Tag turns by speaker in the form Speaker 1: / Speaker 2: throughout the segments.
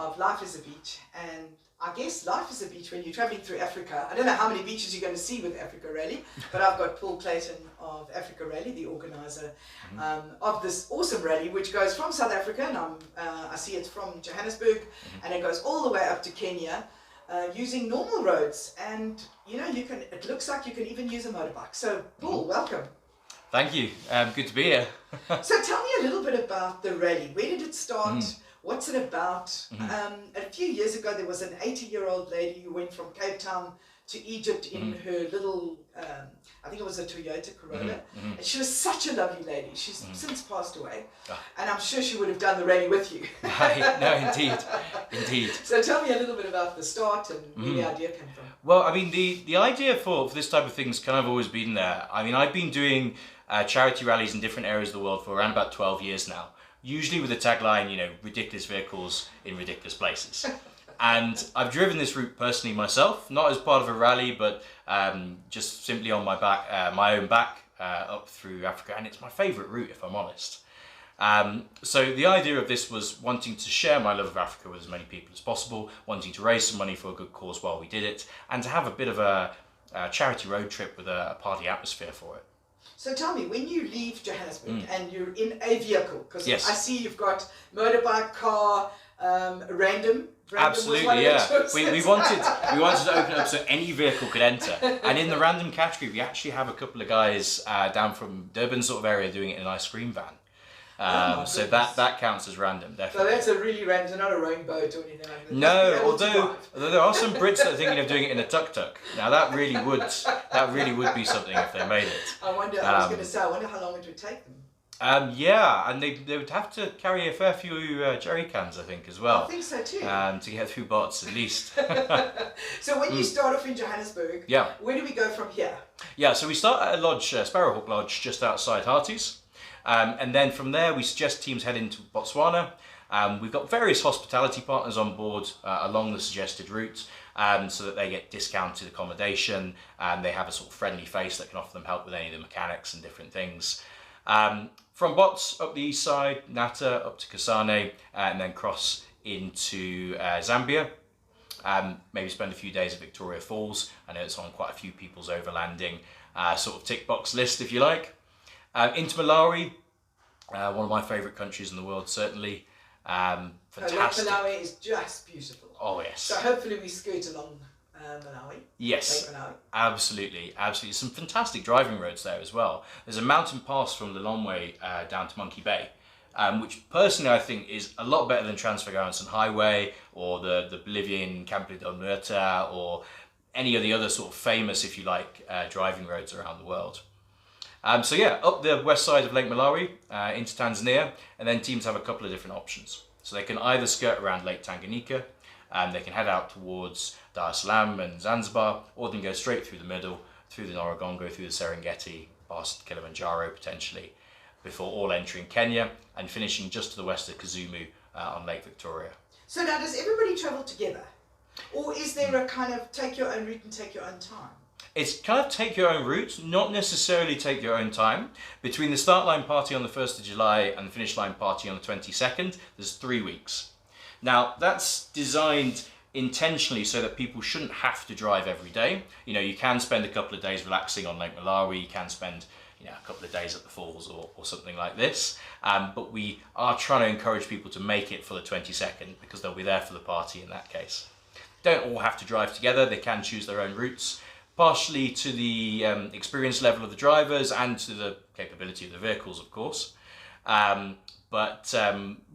Speaker 1: of Life is a Beach, and I guess life is a beach when you're traveling through Africa. I don't know how many beaches you're going to see with Africa Rally, but I've got Paul Clayton of Africa Rally, the organiser of this awesome rally, which goes from South Africa, and I see it's from Johannesburg, and it goes all the way up to Kenya, using normal roads. And you know, it looks like you can even use a motorbike. So Paul, welcome.
Speaker 2: Thank you. Good to be here.
Speaker 1: So tell me a little bit about the rally. Where did it start? What's it about? A few years ago, there was an 80-year-old lady who went from Cape Town to Egypt in her little, I think it was a Toyota Corolla. And she was such a lovely lady. She's since passed away. And I'm sure she would have done the rally with you.
Speaker 2: No, indeed.
Speaker 1: So tell me a little bit about the start and where the idea came from.
Speaker 2: Well, I mean, the idea for this type of thing's kind of always been there. I mean, I've been doing charity rallies in different areas of the world for around about 12 years now. Usually with the tagline, you know, ridiculous vehicles in ridiculous places. And I've driven this route personally myself, not as part of a rally, but just simply on my back, my own back, up through Africa. And it's my favourite route, if I'm honest. So the idea of this was wanting to share my love of Africa with as many people as possible, wanting to raise some money for a good cause while we did it, and to have a bit of a charity road trip with a party atmosphere for it.
Speaker 1: So tell me, when you leave Johannesburg and you're in a vehicle, because
Speaker 2: Yes.
Speaker 1: I see you've got motorbike, car, random.
Speaker 2: Absolutely, yeah. We wanted to open it up so any vehicle could enter. And in the random category, we actually have a couple of guys down from Durban sort of area doing it in an ice cream van. So that counts as random, definitely.
Speaker 1: So that's a really random, not a rowing boat or anything like that.
Speaker 2: No, although there are some Brits that are thinking of doing it in a tuk-tuk. Now that really would be something if they made it.
Speaker 1: I wonder how long it would take them.
Speaker 2: Yeah, and they would have to carry a fair few jerry cans, I think, as well.
Speaker 1: I think so too.
Speaker 2: To get through bots, at least.
Speaker 1: So when you start off in Johannesburg, where do we go from here?
Speaker 2: Yeah, so we start at a lodge, Sparrowhawk Lodge, just outside Hearties. And then from there, we suggest teams head into Botswana. We've got various hospitality partners on board along the suggested route, so that they get discounted accommodation, and they have a sort of friendly face that can offer them help with any of the mechanics and different things. From Bots up the east side, Nata up to Kasane, and then cross into Zambia. Maybe spend a few days at Victoria Falls. I know it's on quite a few people's overlanding sort of tick box list, if you like. Into Malawi, one of my favourite countries in the world, certainly. Fantastic.
Speaker 1: Malawi is just beautiful.
Speaker 2: Oh yes.
Speaker 1: So hopefully we skirt along Malawi.
Speaker 2: Yes,
Speaker 1: Lake Malawi.
Speaker 2: absolutely. Some fantastic driving roads there as well. There's a mountain pass from Lilongwe down to Monkey Bay, which personally I think is a lot better than Transfiguransen Highway or the Bolivian Campo del Muerta or any of the other sort of famous, if you like, driving roads around the world. So yeah, up the west side of Lake Malawi into Tanzania, and then teams have a couple of different options. So they can either skirt around Lake Tanganyika, they can head out towards Dar es Salaam and Zanzibar, or they can go straight through the middle, through the Ngorongoro, through the Serengeti, past Kilimanjaro potentially, before all entering Kenya and finishing just to the west of Kisumu on Lake Victoria.
Speaker 1: So now, does everybody travel together? Or is there a kind of take your own route and take your own time?
Speaker 2: It's kind of take your own route, not necessarily take your own time. Between the start line party on the 1st of July and the finish line party on the 22nd, there's 3 weeks. Now, that's designed intentionally so that people shouldn't have to drive every day. You know, you can spend a couple of days relaxing on Lake Malawi, you can spend a couple of days at the falls or something like this. But we are trying to encourage people to make it for the 22nd because they'll be there for the party in that case. Don't all have to drive together, they can choose their own routes. Partially to the experience level of the drivers and to the capability of the vehicles, of course. But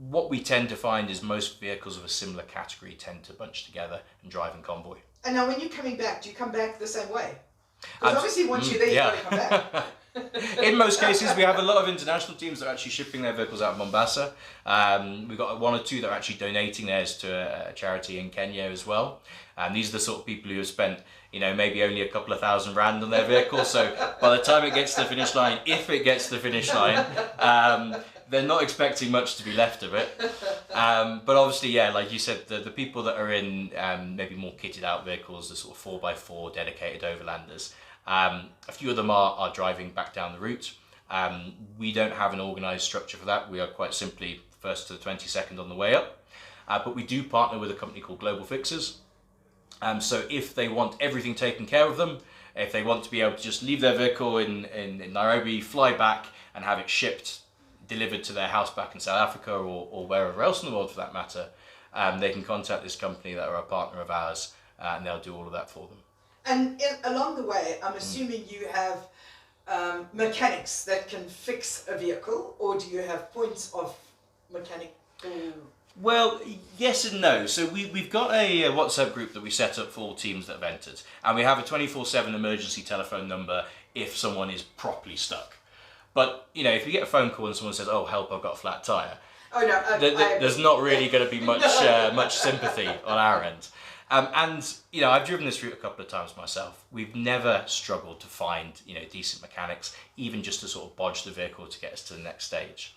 Speaker 2: what we tend to find is most vehicles of a similar category tend to bunch together and drive in convoy.
Speaker 1: And now when you're coming back, do you come back the same way? Because obviously once you're there, you've got to come back.
Speaker 2: In most cases, we have a lot of international teams that are actually shipping their vehicles out of Mombasa. We've got one or two that are actually donating theirs to a charity in Kenya as well. These are the sort of people who have spent, maybe only a couple of $1,000 on their vehicle. So by the time it gets to the finish line, if it gets to the finish line, they're not expecting much to be left of it. But obviously, yeah, like you said, the people that are in maybe more kitted out vehicles, the sort of 4x4 dedicated overlanders, a few of them are driving back down the route. We don't have an organised structure for that. We are quite simply 1st to the 22nd on the way up. but we do partner with a company called Global Fixers. So if they want everything taken care of them, if they want to be able to just leave their vehicle in Nairobi, fly back and have it shipped, delivered to their house back in South Africa or wherever else in the world for that matter, they can contact this company that are a partner of ours, and they'll do all of that for them.
Speaker 1: And along the way, I'm assuming you have mechanics that can fix a vehicle, or do you have points of mechanical?
Speaker 2: Well, yes and no. So we've got a WhatsApp group that we set up for all teams that have entered, and we have a 24/7 emergency telephone number if someone is properly stuck. But, you know, if you get a phone call and someone says, "Oh, help, I've got a flat tyre,"
Speaker 1: oh, no,
Speaker 2: there's not really going to be much much sympathy on our end. And, you know, I've driven this route a couple of times myself. We've never struggled to find, you know, decent mechanics, even just to sort of bodge the vehicle to get us to the next stage.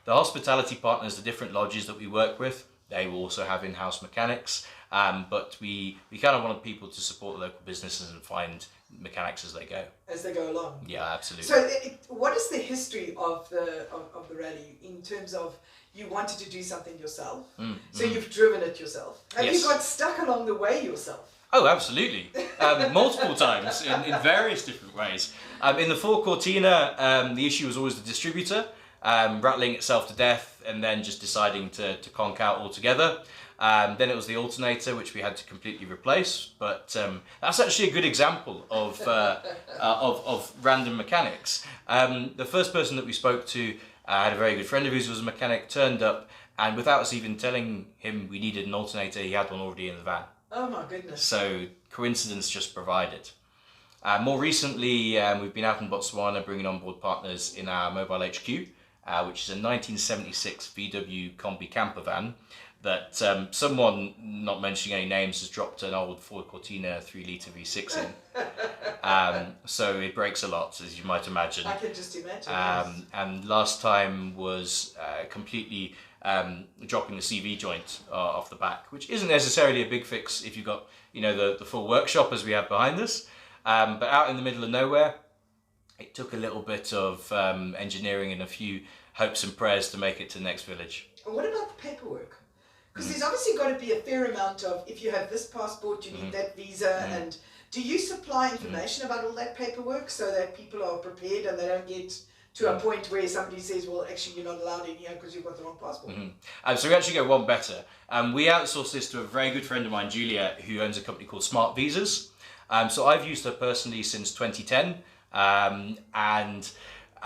Speaker 2: The hospitality partners, the different lodges that we work with, they will also have in-house mechanics, but we kind of want people to support the local businesses and find mechanics as they go.
Speaker 1: As they go along.
Speaker 2: Yeah, absolutely.
Speaker 1: So what is the history of the rally in terms of you wanted to do something yourself? So you've driven it yourself. Have you got stuck along the way yourself?
Speaker 2: Oh, absolutely. Multiple times in various different ways. In the Ford Cortina, the issue was always the distributor. Rattling itself to death and then just deciding to conk out altogether. Then it was the alternator, which we had to completely replace. But that's actually a good example of random mechanics. The first person that we spoke to had a very good friend of his who was a mechanic, turned up, and without us even telling him we needed an alternator, he had one already in the van.
Speaker 1: Oh my goodness.
Speaker 2: So coincidence just provided. More recently, we've been out in Botswana bringing on board partners in our mobile HQ, which is a 1976 VW Combi camper van that someone, not mentioning any names, has dropped an old Ford Cortina 3-litre V6 in. So it breaks a lot, as you might imagine.
Speaker 1: I can just imagine, yes.
Speaker 2: And last time was completely dropping the CV joint off the back, which isn't necessarily a big fix if you've got, you know, the full workshop as we have behind us. But out in the middle of nowhere, it took a little bit of engineering and a few hopes and prayers to make it to the next village.
Speaker 1: And what about the paperwork? Because there's obviously got to be a fair amount of, if you have this passport, you need that visa, and do you supply information about all that paperwork so that people are prepared and they don't get to a point where somebody says, well, actually you're not allowed in here because you've got the wrong passport?
Speaker 2: So we actually go one better. We outsource this to a very good friend of mine, Julia, who owns a company called Smart Visas. So I've used her personally since 2010, and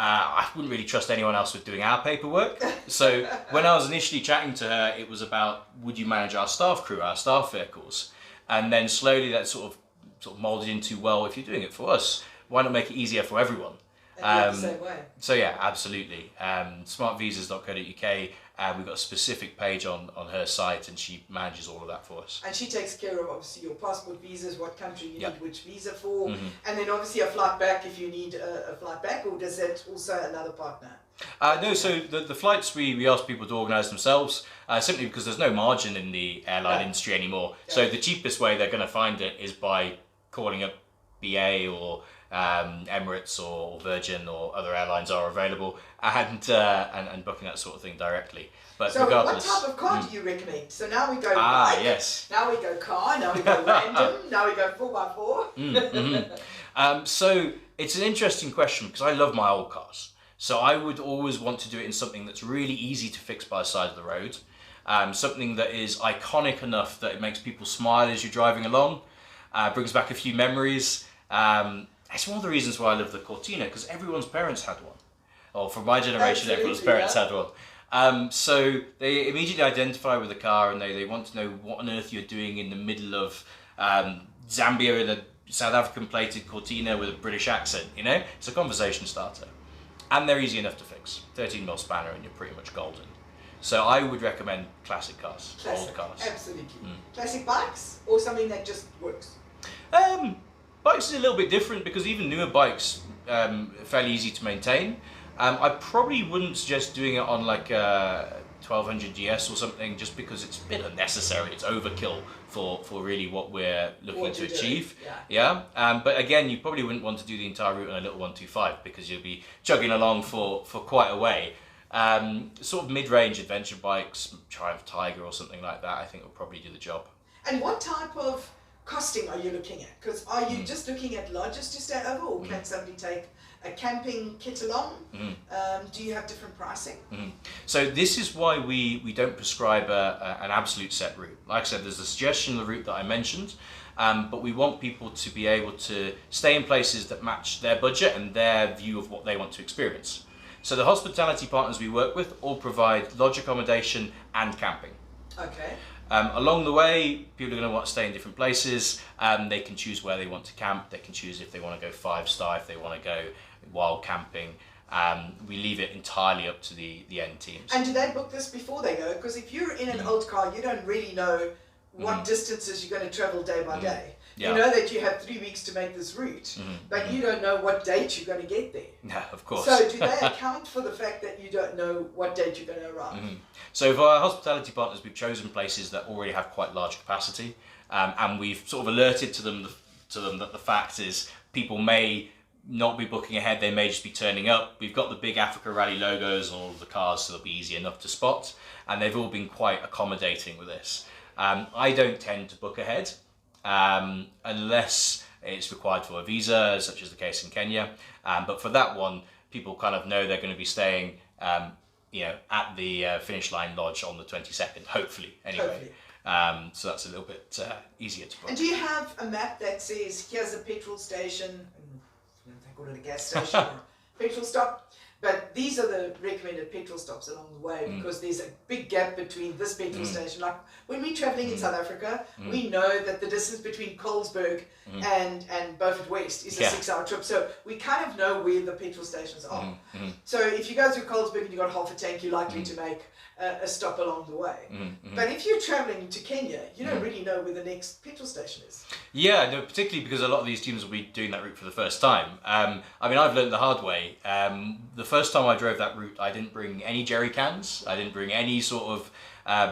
Speaker 2: I wouldn't really trust anyone else with doing our paperwork. So when I was initially chatting to her, it was about, would you manage our staff crew, our staff vehicles? And then slowly that sort of molded into, well, if you're doing it for us, why not make it easier for everyone?
Speaker 1: The same way.
Speaker 2: So yeah, absolutely. Smartvisas.co.uk. We've got a specific page on her site, and she manages all of that for us.
Speaker 1: And she takes care of obviously your passport visas, what country you need which visa for, and then obviously a flight back if you need a flight back, or does that also another partner?
Speaker 2: No, so the flights we ask people to organise themselves, simply because there's no margin in the airline industry anymore. So the cheapest way they're going to find it is by calling up BA or Emirates or Virgin or other airlines are available, and booking that sort of thing directly. But
Speaker 1: so
Speaker 2: regardless,
Speaker 1: what type of car do you recommend? So now we go bike,
Speaker 2: yes.
Speaker 1: Now we go car, now we go random, now we go 4x4.
Speaker 2: So it's an interesting question because I love my old cars. So I would always want to do it in something that's really easy to fix by the side of the road, something that is iconic enough that it makes people smile as you're driving along, brings back a few memories. It's one of the reasons why I love the Cortina, because everyone's parents had one. Or from my generation, everyone's parents had one. So they immediately identify with the car, and they want to know what on earth you're doing in the middle of Zambia in a South African plated Cortina with a British accent, you know? It's a conversation starter. And they're easy enough to fix. 13mm spanner and you're pretty much golden. So I would recommend classic cars, old cars.
Speaker 1: Absolutely. Classic bikes, or something that just works?
Speaker 2: Bikes is a little bit different because even newer bikes are fairly easy to maintain. I probably wouldn't suggest doing it on like a 1200 GS or something, just because it's a bit unnecessary. It's overkill for really what we're looking to achieve. But again, you probably wouldn't want to do the entire route on a little 125 because you'll be chugging along for quite a way. Sort of mid-range adventure bikes, Triumph Tiger or something like that, I think will probably do the job.
Speaker 1: And what type of costing are you looking at? Because are you just looking at lodges to stay over, or can somebody take a camping kit along? Do you have different pricing?
Speaker 2: So this is why we don't prescribe an absolute set route. Like I said, there's a suggestion of the route that I mentioned, but we want people to be able to stay in places that match their budget and their view of what they want to experience. So the hospitality partners we work with all provide lodge accommodation and camping.
Speaker 1: Okay.
Speaker 2: Along the way, people are going to want to stay in different places. They can choose where they want to camp. They can choose if they want to go 5-star, if they want to go wild camping. We leave it entirely up to the end teams.
Speaker 1: And do they book this before they go? Because if you're in an old car, you don't really know what distances you're going to travel day by day.
Speaker 2: Yeah.
Speaker 1: You know that you have 3 weeks to make this route, but you don't know what date you're going to get there.
Speaker 2: Yeah, of course.
Speaker 1: So do they account for the fact that you don't know what date you're going to arrive?
Speaker 2: So for our hospitality partners, we've chosen places that already have quite large capacity, and we've sort of alerted to them that the fact is people may not be booking ahead, they may just be turning up. We've got the big Africa Rally logos on all of the cars, so they'll be easy enough to spot, and they've all been quite accommodating with this. I don't tend to book ahead unless it's required for a visa, such as the case in Kenya. But for that one, people kind of know they're going to be staying at the finish line lodge on the 22nd, hopefully, anyway. Hopefully. So that's a little bit easier to book.
Speaker 1: And do you have a map that says, here's a petrol station, they call it a gas station or a petrol stop, but these are the recommended petrol stops along the way, because there's a big gap between this petrol station. Like when we're traveling in South Africa, we know that the distance between Colesberg and Beaufort West is a 6-hour trip, so we kind of know where the petrol stations are. So if you go through Colesberg and you've got half a tank, you're likely to make a stop along the way. But if you're traveling to Kenya, you don't really know where the next petrol station is.
Speaker 2: Yeah, no, particularly because a lot of these teams will be doing that route for the first time. I mean, I've learned the hard way. The first time I drove that route, I didn't bring any jerry cans. I didn't bring any sort of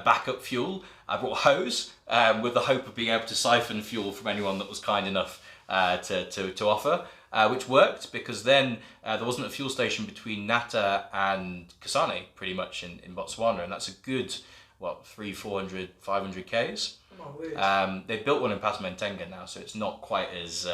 Speaker 2: backup fuel. I brought a hose with the hope of being able to siphon fuel from anyone that was kind enough to offer, which worked, because then there wasn't a fuel station between Nata and Kasane, pretty much in Botswana, and that's a good, 300, 400, 500 Ks. They've built one in Pasamentenga now, so it's not quite as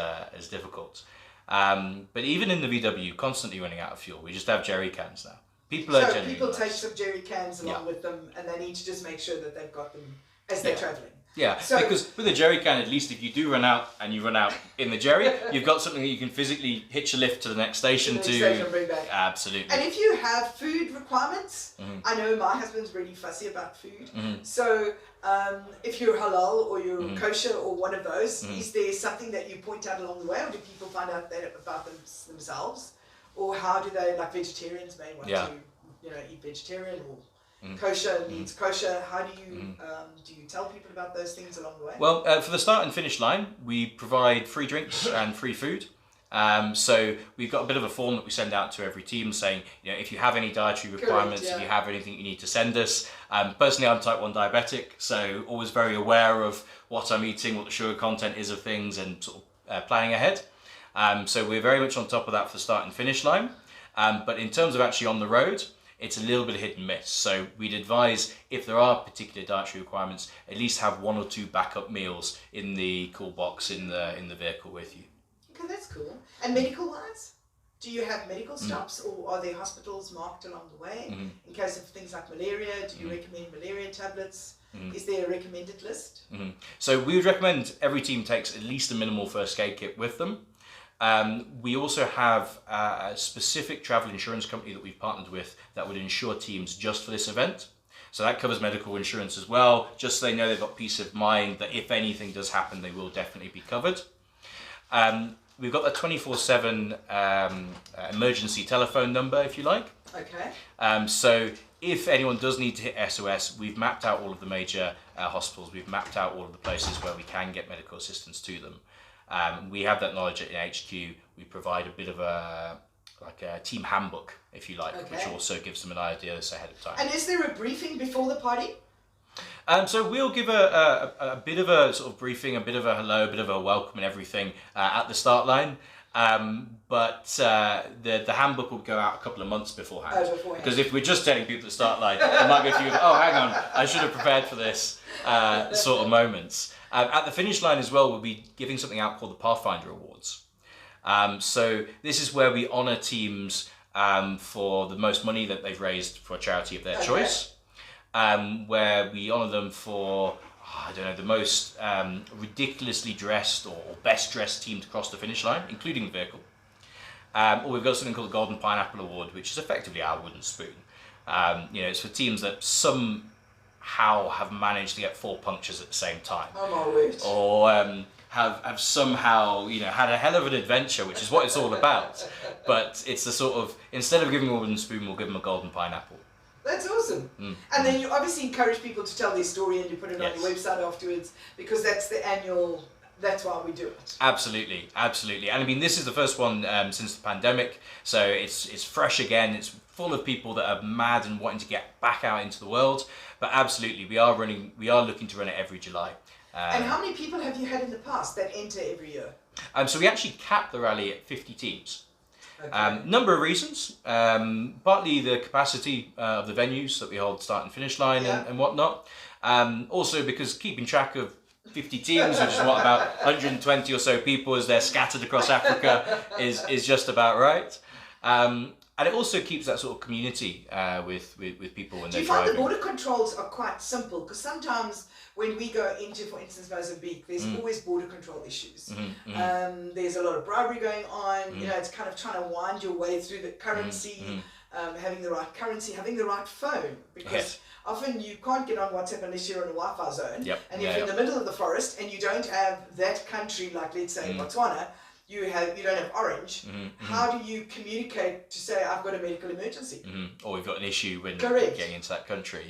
Speaker 2: difficult. But even in the VW, constantly running out of fuel. We just have jerry cans now. People
Speaker 1: take some jerry cans along with them, and they need to just make sure that they've got them as they're traveling.
Speaker 2: Yeah, so, because with a jerry can, at least if you do run out and you run out in the jerry, you've got something that you can physically hitch a lift to the next station
Speaker 1: and bring back.
Speaker 2: Absolutely.
Speaker 1: And if you have food requirements, I know my husband's really fussy about food. So if you're halal or you're kosher or one of those, is there something that you point out along the way, or do people find out that about themselves? Or how do they, like vegetarians may want to eat vegetarian, or kosher needs kosher? How do you tell people about those things along the way?
Speaker 2: Well, for the start and finish line, we provide free drinks and free food. So we've got a bit of a form that we send out to every team saying, if you have any dietary requirements, if you have anything you need to send us. Personally, I'm type 1 diabetic, so always very aware of what I'm eating, what the sugar content is of things, and sort of planning ahead. So we're very much on top of that for the start and finish line. But in terms of actually on the road, it's a little bit of hit and miss. So we'd advise, if there are particular dietary requirements, at least have 1 or 2 backup meals in the cool box in the vehicle with you.
Speaker 1: Okay, that's cool. And medical wise, do you have medical stops, or are there hospitals marked along the way in case of things like malaria? Do you recommend malaria tablets? Is there a recommended list?
Speaker 2: So we would recommend every team takes at least a minimal first aid kit with them. We also have a specific travel insurance company that we've partnered with that would insure teams just for this event. So that covers medical insurance as well, just so they know they've got peace of mind that if anything does happen, they will definitely be covered. We've got the 24/7 emergency telephone number, if you like.
Speaker 1: Okay.
Speaker 2: So if anyone does need to hit SOS, we've mapped out all of the major hospitals. We've mapped out all of the places where we can get medical assistance to them. We have that knowledge in HQ. We provide a bit of a team handbook, if you like, which also gives them an idea ahead of time.
Speaker 1: And is there a briefing before the party?
Speaker 2: So we'll give a bit of a sort of briefing, a bit of a hello, a bit of a welcome and everything at the start line. But the handbook will go out a couple of months beforehand.
Speaker 1: Oh, beforehand.
Speaker 2: Because if we're just telling people to start line, there might be a few, oh, hang on, I should have prepared for this sort of moments. At the finish line as well, we'll be giving something out called the Pathfinder Awards. So this is where we honour teams for the most money that they've raised for a charity of their choice, where we honour them for, I don't know, the most ridiculously dressed or best dressed team to cross the finish line, including the vehicle. Or we've got something called the Golden Pineapple Award, which is effectively our wooden spoon. It's for teams that somehow have managed to get 4 punctures at the same time.
Speaker 1: Oh my word.
Speaker 2: Or have somehow, had a hell of an adventure, which is what it's all about. But it's the sort of, instead of giving them a wooden spoon, we'll give them a golden pineapple.
Speaker 1: That's awesome. And then you obviously encourage people to tell their story and you put it on your website afterwards, because that's the annual, that's why we do it.
Speaker 2: Absolutely, absolutely. And I mean, this is the first one since the pandemic, so it's fresh again. It's full of people that are mad and wanting to get back out into the world. But absolutely, we are looking to run it every July.
Speaker 1: And how many people have you had in the past that enter every year?
Speaker 2: So we actually capped the rally at 50 teams. Number of reasons, partly the capacity of the venues that we hold start and finish line and whatnot. Also because keeping track of 50 teams, which is what, about 120 or so people as they're scattered across Africa, is just about right. And it also keeps that sort of community with people when they're driving. Do you find the
Speaker 1: border controls are quite simple? Because sometimes when we go into, for instance, Mozambique, there's always border control issues. There's a lot of bribery going on. It's kind of trying to wind your way through the currency, having the right currency, having the right phone. Because often you can't get on WhatsApp unless you're in a Wi-Fi zone. And if you're in the middle of the forest and you don't have that country, like let's say Botswana, you don't have orange, how do you communicate to say, I've got a medical emergency?
Speaker 2: Or we've got an issue when getting into that country,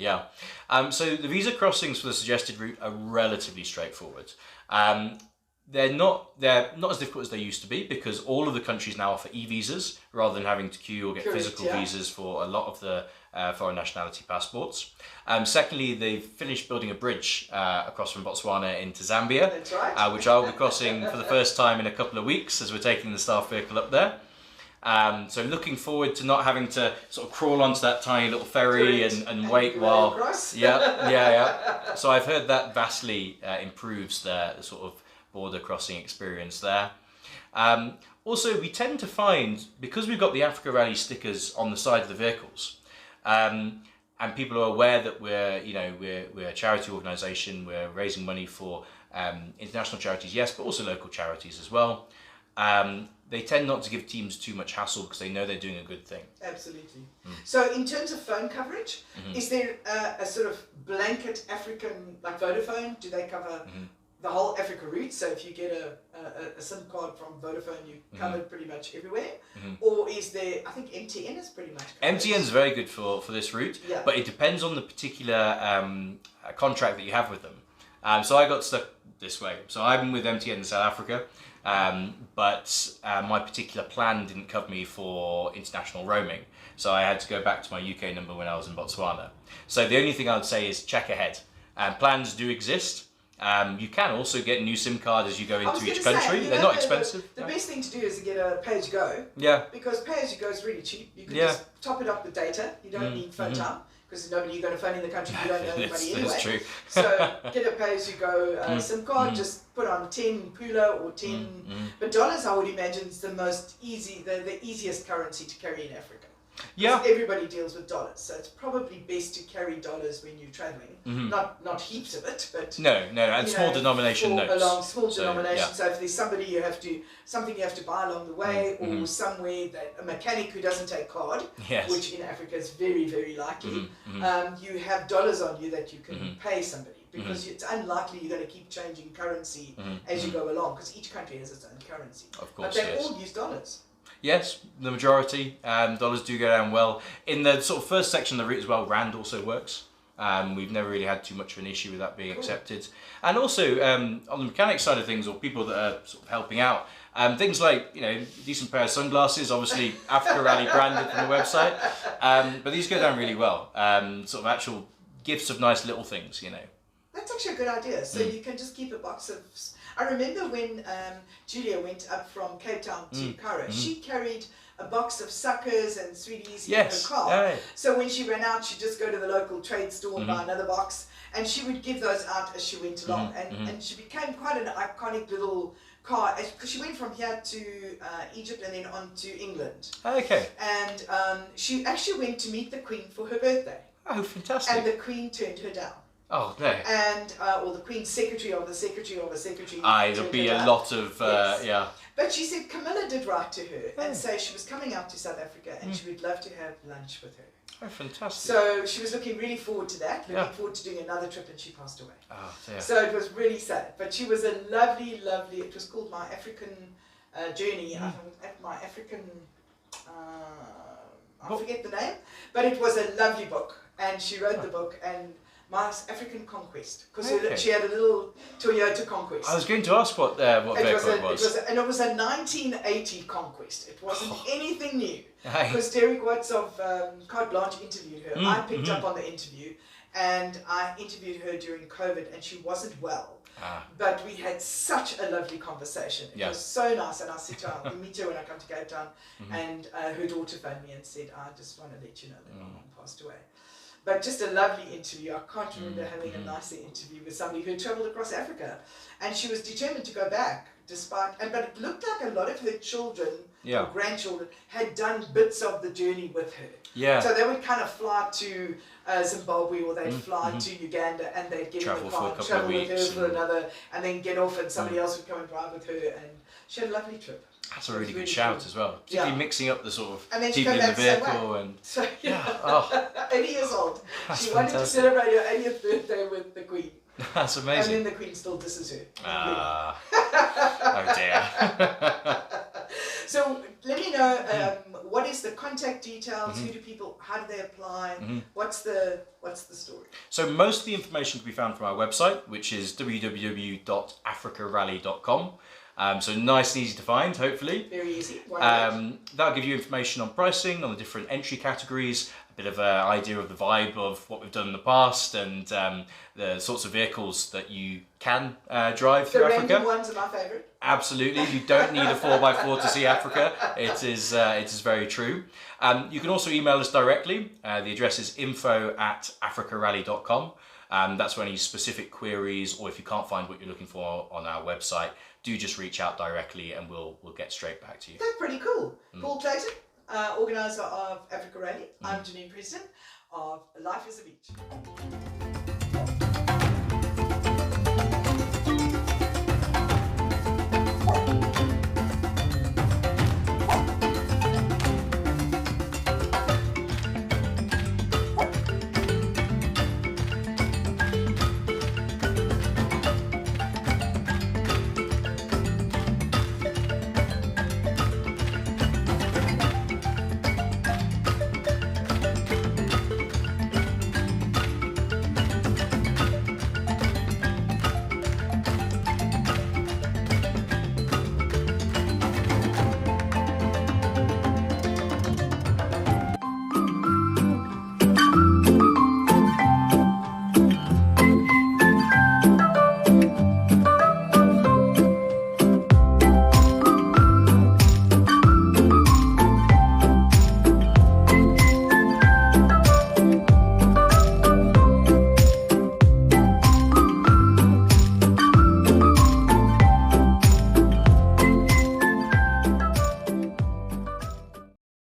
Speaker 2: so the visa crossings for the suggested route are relatively straightforward. They're not as difficult as they used to be, because all of the countries now offer e-visas rather than having to queue or get physical visas for a lot of the foreign nationality passports. Secondly, they've finished building a bridge across from Botswana into Zambia,
Speaker 1: that's right.
Speaker 2: Which I'll be crossing for the first time in a couple of weeks as we're taking the staff vehicle up there. So looking forward to not having to sort of crawl onto that tiny little ferry and wait while... So I've heard that vastly improves the sort of border crossing experience there. Also, we tend to find, because we've got the Africa Rally stickers on the side of the vehicles, and people are aware that we're a charity organisation, we're raising money for international charities, yes, but also local charities as well. They tend not to give teams too much hassle because they know they're doing a good thing.
Speaker 1: Absolutely. So in terms of phone coverage, is there a sort of blanket African, like Vodafone, do they cover the whole Africa route? So if you get a SIM card from Vodafone, you covered pretty much everywhere? Or is there, I think MTN is pretty much covered.
Speaker 2: MTN is very good for this route, but it depends on the particular contract that you have with them. So I got stuck this way. So I'm with MTN in South Africa, but my particular plan didn't cover me for international roaming. So I had to go back to my UK number when I was in Botswana. So the only thing I would say is check ahead. Plans do exist. You can also get a new SIM card as you go into each country. They're not expensive.
Speaker 1: The best thing to do is to get a pay-as-you-go. Because pay-as-you-go is really cheap. You can just top it up with data. You don't need phone time, because nobody you're going to phone in the country, you don't know anybody anyway.
Speaker 2: That's true.
Speaker 1: So get a pay-as-you-go SIM card. Just put on 10 Pula or 10. But dollars, I would imagine, is the easiest currency to carry in Africa. Everybody deals with dollars, so it's probably best to carry dollars when you're traveling. Not heaps of it, but
Speaker 2: no, and small denomination notes.
Speaker 1: Small denomination. So if there's something you have to buy along the way, or somewhere that a mechanic who doesn't take card, which in Africa is very, very likely, you have dollars on you that you can pay somebody. Because it's unlikely you're going to keep changing currency as you go along, because each country has its own currency.
Speaker 2: Of course,
Speaker 1: but they all use dollars.
Speaker 2: Yes, the majority. Dollars do go down well. In the sort of first section of the route as well, Rand also works. We've never really had too much of an issue with that being accepted. And also, on the mechanic side of things, or people that are sort of helping out, things like, decent pair of sunglasses, obviously Africa Rally branded from the website. But these go down really well. Sort of actual gifts of nice little things,
Speaker 1: That's That's actually a good idea. So you can just keep a box of... I remember when Julia went up from Cape Town to Cairo, she carried a box of suckers and sweeties in her car.
Speaker 2: Yeah.
Speaker 1: So when she ran out, she'd just go to the local trade store and buy another box, and she would give those out as she went along. And she became quite an iconic little car, because she went from here to Egypt and then on to England.
Speaker 2: Okay.
Speaker 1: And she actually went to meet the Queen for her birthday.
Speaker 2: Oh, fantastic.
Speaker 1: And the Queen turned her down.
Speaker 2: Oh, no.
Speaker 1: And, or the Queen's secretary of the secretary of a secretary.
Speaker 2: There'll be a lot of, yeah.
Speaker 1: But she said Camilla did write to her and say she was coming out to South Africa and she would love to have lunch with her.
Speaker 2: Oh, fantastic.
Speaker 1: So she was looking really forward to that, looking forward to doing another trip, and she passed away.
Speaker 2: Oh, dear.
Speaker 1: So it was really sad. But she was a lovely, lovely, it was called My African Journey. My African, I forget the name, but it was a lovely book. And she wrote the book, and My African Conquest, because she had a little Toyota Conquest.
Speaker 2: I was going to ask what vehicle it was.
Speaker 1: And it was a 1980 Conquest. It wasn't anything new. Because Derek Watts of Carte Blanche interviewed her. I picked up on the interview, and I interviewed her during COVID, and she wasn't well. But we had such a lovely conversation. It was so nice, and I said to her, I'll meet her when I come to Cape Town. And her daughter phoned me and said, I just want to let you know that my mom passed away. But just a lovely interview. I can't remember having a nicer interview with somebody who had travelled across Africa. And she was determined to go back, but it looked like a lot of her children, or grandchildren, had done bits of the journey with her.
Speaker 2: Yeah.
Speaker 1: So they would kind of fly to Zimbabwe, or they'd fly to Uganda, and they'd get in the car and travel with her for another, and then get off, and somebody else would come and drive with her. And she had a lovely trip.
Speaker 2: That's a really good shout as well. Particularly mixing up the sort of
Speaker 1: and
Speaker 2: people in the vehicle and...
Speaker 1: So,
Speaker 2: 80
Speaker 1: years old.
Speaker 2: That's
Speaker 1: she wanted to celebrate her 80th birthday with the Queen.
Speaker 2: That's amazing.
Speaker 1: And then the Queen still disses her.
Speaker 2: Oh dear.
Speaker 1: So let me know, what is the contact details? Who do people, how do they apply? What's the story?
Speaker 2: So most of the information can be found from our website, which is www.africarally.com. So nice and easy to find, hopefully.
Speaker 1: Very easy.
Speaker 2: That'll give you information on pricing, on the different entry categories, a bit of an idea of the vibe of what we've done in the past, and the sorts of vehicles that you can drive through Africa.
Speaker 1: The random ones are my favourite.
Speaker 2: Absolutely, you don't need a 4x4 to see Africa. It is very true. You can also email us directly. The address is info@africarally.com. That's for any specific queries, or if you can't find what you're looking for on our website, do just reach out directly and we'll get straight back to you.
Speaker 1: That's pretty cool. Paul Clayton, organiser of Africa Rally. I'm Janine, president of Life is a Beach.